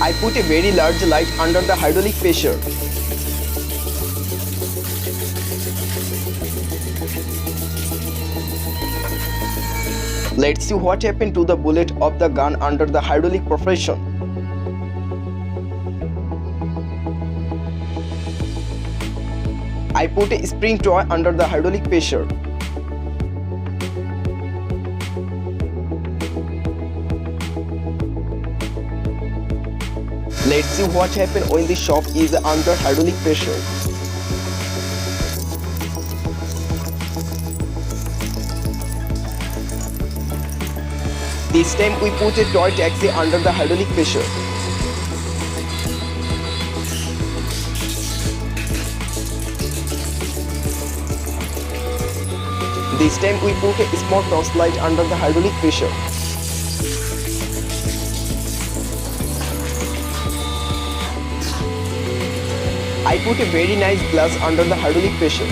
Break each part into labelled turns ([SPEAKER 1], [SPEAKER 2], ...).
[SPEAKER 1] I put a very large light under the hydraulic pressure. Let's see what happened to the bullet of the gun under the hydraulic compression. I put a spring toy under the hydraulic pressure. Let's see what happens when the shop is under hydraulic pressure. This time we put a toy taxi under the hydraulic pressure. This time we put a small torchlight under the hydraulic pressure. I put a very nice glass under the hydraulic pressure.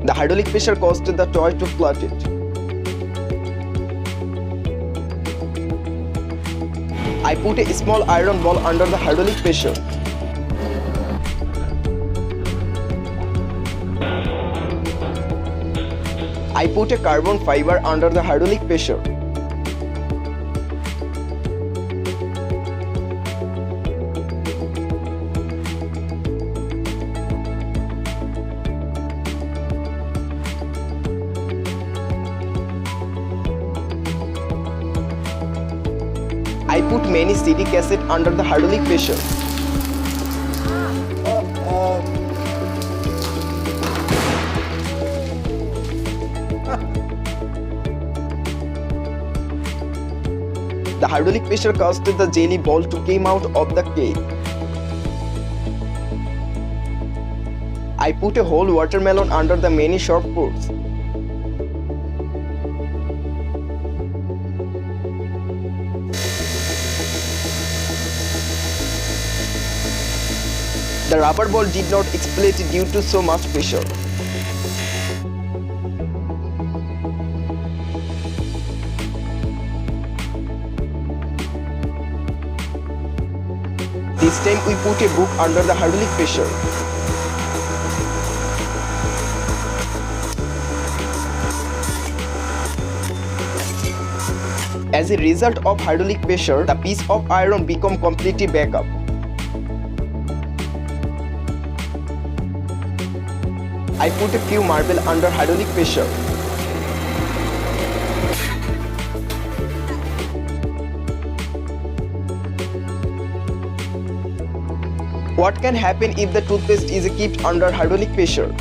[SPEAKER 1] The hydraulic pressure caused the toy to float it. I put a small iron ball under the hydraulic pressure. I put a carbon fiber under the hydraulic pressure. I put many CD cassettes under the hydraulic pressure. The hydraulic pressure caused the jelly ball to come out of the cake. I put a whole watermelon under the many short fruits. The rubber ball did not explode due to so much pressure. This time we put a book under the hydraulic pressure. As a result of hydraulic pressure, the piece of iron become completely back up. I put a few marble under hydraulic pressure. What can happen if the toothpaste is kept under hydraulic pressure?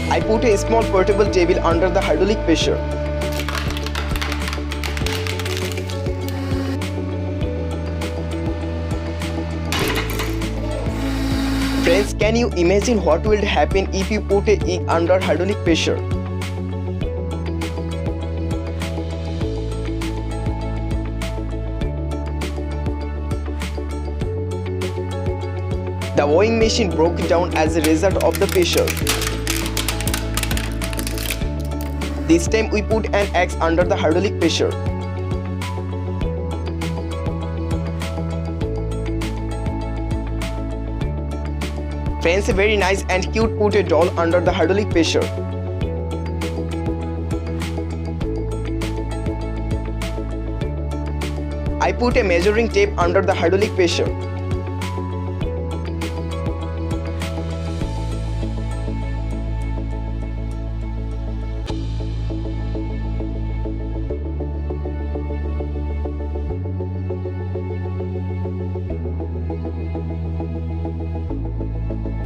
[SPEAKER 1] I put a small portable table under the hydraulic pressure. Friends, can you imagine what will happen if you put an egg under hydraulic pressure? The weighing machine broke down as a result of the pressure. This time we put an axe under the hydraulic pressure. Friends, very nice and cute put a doll under the hydraulic pressure. I put a measuring tape under the hydraulic pressure.